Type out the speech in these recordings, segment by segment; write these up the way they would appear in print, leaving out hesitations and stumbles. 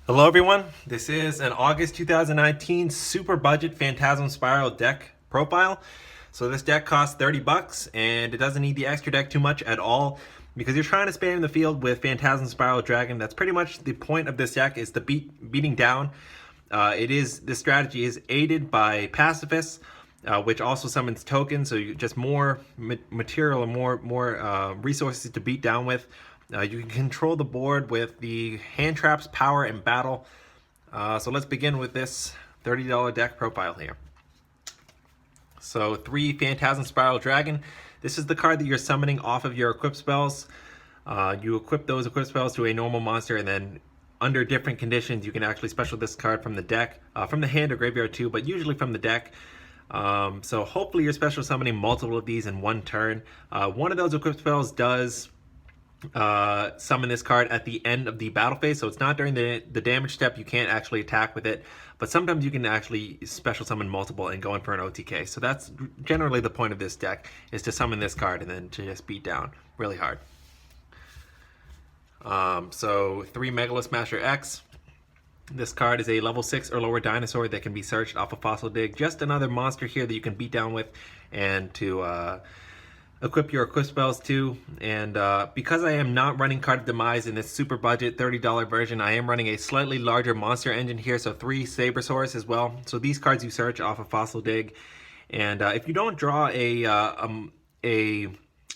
Hello everyone, this is an August 2019 super budget Phantasm Spiral deck profile. So this deck costs 30 bucks and it doesn't need the extra deck too much at all because you're trying to spam the field with Phantasm Spiral Dragon. That's pretty much the point of this deck, is the beating down. This strategy is aided by Pacifist, which also summons tokens, so you just more material and more resources to beat down with. You can control the board with the hand traps, power, and battle. So let's begin with this $30 deck profile here. So 3 Phantasm Spiral Dragon. This is the card that you're summoning off of your equip spells. You equip those equip spells to a normal monster, and then under different conditions you can actually special this card from the deck, from the hand or graveyard too, but usually from the deck. So hopefully you're special summoning multiple of these in one turn. One of those equip spells does summon this card at the end of the battle phase, so it's not during the damage step. You can't actually attack with it, but sometimes you can actually special summon multiple and go in for an OTK. So that's generally the point of this deck, is to summon this card and then to just beat down really hard. So 3 Megalith Smasher X. This card is a level 6 or lower dinosaur that can be searched off a Fossil Dig. Just another monster here that you can beat down with and to equip your equip spells to. And because I am not running Card of Demise in this super budget $30 version, I am running a slightly larger monster engine here, so 3 Sabersaurs as well. So these cards you search off a Fossil Dig, and if you don't draw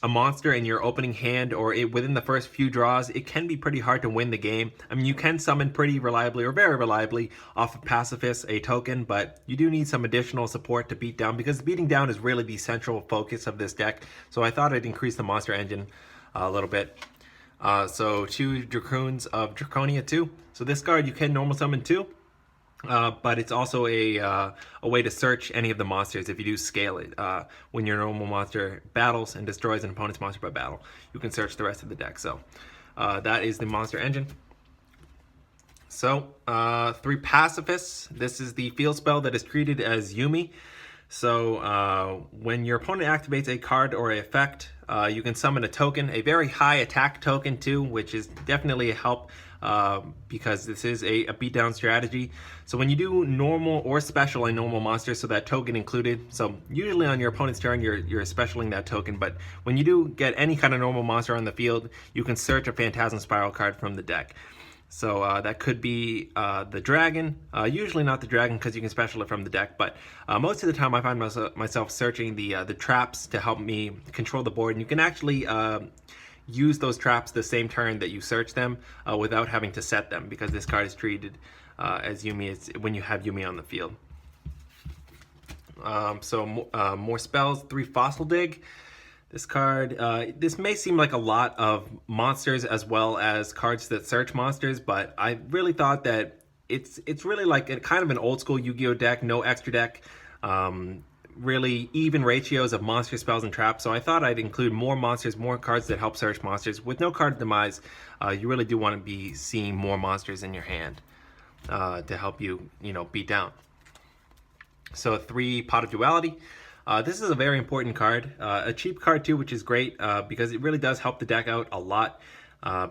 a monster in your opening hand or within the first few draws, it can be pretty hard to win the game. I mean, you can summon pretty reliably or very reliably off of Pacifist a token, but you do need some additional support to beat down, because beating down is really the central focus of this deck. So I thought I'd increase the monster engine a little bit. So 2 Dracoons of Draconia 2. So this card you can normal summon too. But it's also a way to search any of the monsters if you do scale it. When your normal monster battles and destroys an opponent's monster by battle, you can search the rest of the deck. So that is the monster engine. So 3 Pacifists. This is the field spell that is treated as Yumi. So when your opponent activates a card or an effect, you can summon a token, a very high attack token too, which is definitely a help because this is a beatdown strategy. So when you do normal or special a normal monster, so that token included, so usually on your opponent's turn you're specialing that token, but when you do get any kind of normal monster on the field, you can search a Phantasm Spiral card from the deck. So that could be the dragon, usually not the dragon because you can special it from the deck, but most of the time I find myself searching the traps to help me control the board, and you can actually use those traps the same turn that you search them without having to set them, because this card is treated as Yumi when you have Yumi on the field. More spells. 3 Fossil Dig. This card, this may seem like a lot of monsters as well as cards that search monsters, but I really thought that it's really like kind of an old school Yu-Gi-Oh deck, no extra deck, really even ratios of monster spells and traps. So I thought I'd include more monsters, more cards that help search monsters. With no Card of Demise, you really do want to be seeing more monsters in your hand to help you, beat down. So 3 Pot of Duality. This is a very important card, a cheap card too, which is great because it really does help the deck out a lot.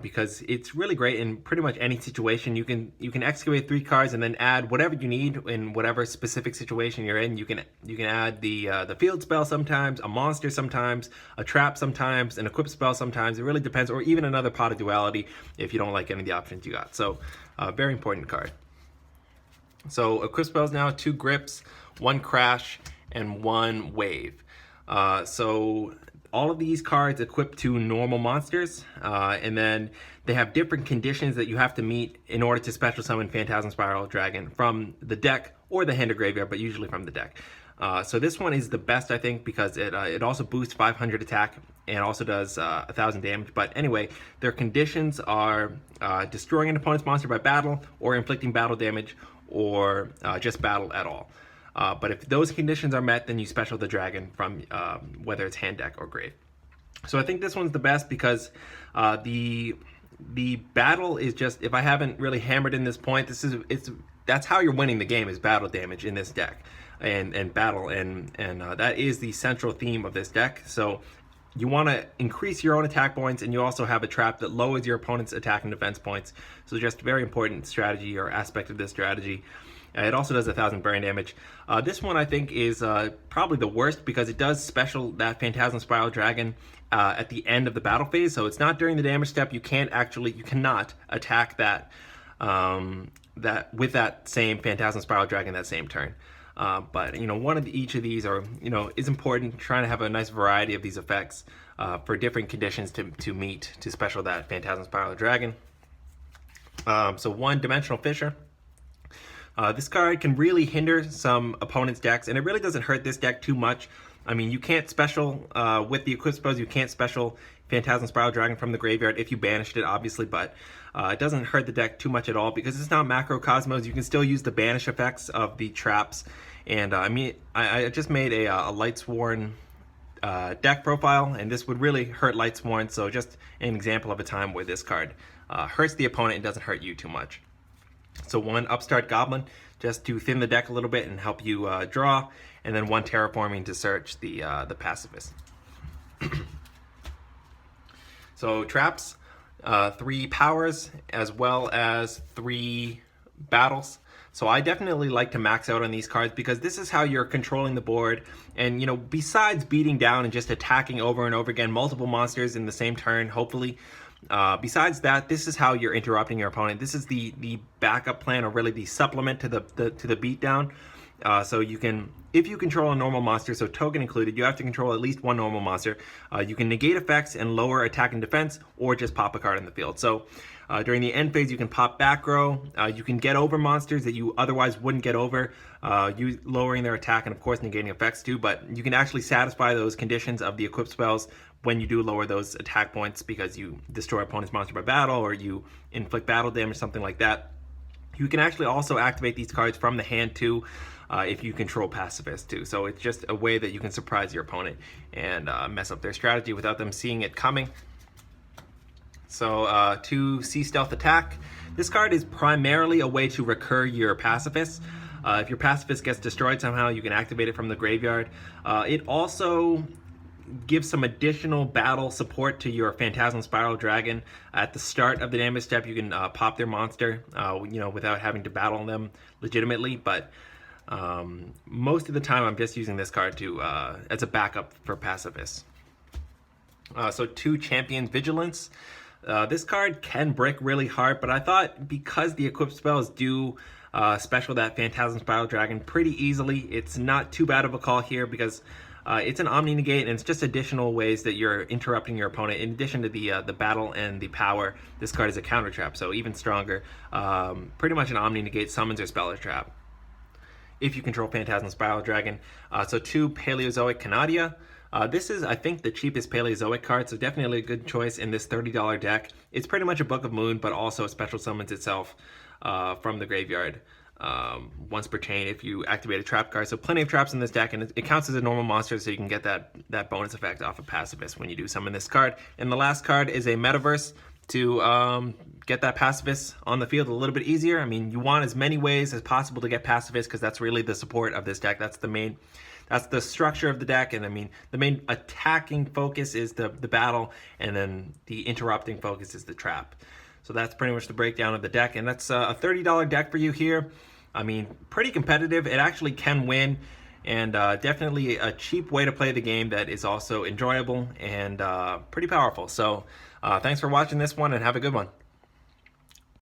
Because it's really great in pretty much any situation. You can excavate 3 cards and then add whatever you need in whatever specific situation you're in. You can add the field spell sometimes, a monster sometimes, a trap sometimes, an equip spell sometimes. It really depends, or even another Pot of Duality if you don't like any of the options you got. So very important card. So equip spells now: 2 Grips, 1 Crash, and 1 Wave. So all of these cards equip to normal monsters, and then they have different conditions that you have to meet in order to special summon Phantasm Spiral Dragon from the deck or the hand or graveyard, but usually from the deck. So this one is the best, I think, because it also boosts 500 attack and also does 1,000 damage. But anyway, their conditions are destroying an opponent's monster by battle, or inflicting battle damage, or just battle at all. But if those conditions are met, then you special the dragon from whether it's hand, deck, or grave. So I think this one's the best because the battle is just, if I haven't really hammered in this point, that's how you're winning the game, is battle damage in this deck and battle, and that is the central theme of this deck. So you want to increase your own attack points, and you also have a trap that lowers your opponent's attack and defense points. So just a very important strategy or aspect of this strategy. It also does 1,000 burn damage. This one I think is probably the worst because it does special that Phantasm Spiral Dragon at the end of the battle phase. So it's not during the damage step. You cannot attack that with that same Phantasm Spiral Dragon that same turn. But one of each of these is important. Trying to have a nice variety of these effects for different conditions to meet to special that Phantasm Spiral Dragon. So One-Dimensional Fissure. This card can really hinder some opponents' decks, and it really doesn't hurt this deck too much. I mean, you can't special with the Equip Spells. You can't special Phantasm Spiral Dragon from the graveyard if you banished it, obviously, but it doesn't hurt the deck too much at all because it's not Macrocosmos. You can still use the banish effects of the traps. And I just made a Lightsworn deck profile, and this would really hurt Lightsworn. So just an example of a time where this card hurts the opponent and doesn't hurt you too much. So one Upstart Goblin just to thin the deck a little bit and help you draw, and then one Terraforming to search the Pacifist. So traps, 3 powers as well as 3 battles. So I definitely like to max out on these cards because this is how you're controlling the board. And besides beating down and just attacking over and over again multiple monsters in the same turn, hopefully, besides that, this is how you're interrupting your opponent. This is the backup plan, or really the supplement to the beatdown. So you can, if you control a normal monster, so token included, you have to control at least one normal monster. You can negate effects and lower attack and defense, or just pop a card in the field. So during the end phase, you can pop back row. You can get over monsters that you otherwise wouldn't get over, you lowering their attack and of course negating effects too. But you can actually satisfy those conditions of the equip spells when you do lower those attack points because you destroy opponent's monster by battle or you inflict battle damage, something like that. You can actually also activate these cards from the hand too, if you control Pacifist too. So it's just a way that you can surprise your opponent and mess up their strategy without them seeing it coming. So 2 Sea Stealth Attack. This card is primarily a way to recur your Pacifist. If your Pacifist gets destroyed somehow, you can activate it from the graveyard. It also gives some additional battle support to your Phantasm Spiral Dragon. At the start of the damage step, you can pop their monster, without having to battle them legitimately. But most of the time, I'm just using this card to as a backup for Pacifist. So 2 Champion Vigilance. This card can brick really hard, but I thought because the equipped spells do special that Phantasm Spiral Dragon pretty easily, it's not too bad of a call here because it's an Omni Negate and it's just additional ways that you're interrupting your opponent. In addition to the battle and the power, this card is a counter trap, so even stronger. Pretty much an Omni Negate, summons or spell or trap if you control Phantasm Spiral Dragon. So 2 Paleozoic Canadia. This is, I think, the cheapest Paleozoic card, so definitely a good choice in this $30 deck. It's pretty much a Book of Moon, but also a special summons itself from the graveyard once per chain if you activate a trap card. So plenty of traps in this deck, and it counts as a normal monster, so you can get that bonus effect off of Pacifist when you do summon this card. And the last card is a Metaverse to get that Pacifist on the field a little bit easier. I mean, you want as many ways as possible to get Pacifist because that's really the support of this deck. That's the structure of the deck, and I mean, the main attacking focus is the battle, and then the interrupting focus is the trap. So that's pretty much the breakdown of the deck, and that's a $30 deck for you here. I mean, pretty competitive. It actually can win, and definitely a cheap way to play the game that is also enjoyable and pretty powerful. So thanks for watching this one, and have a good one.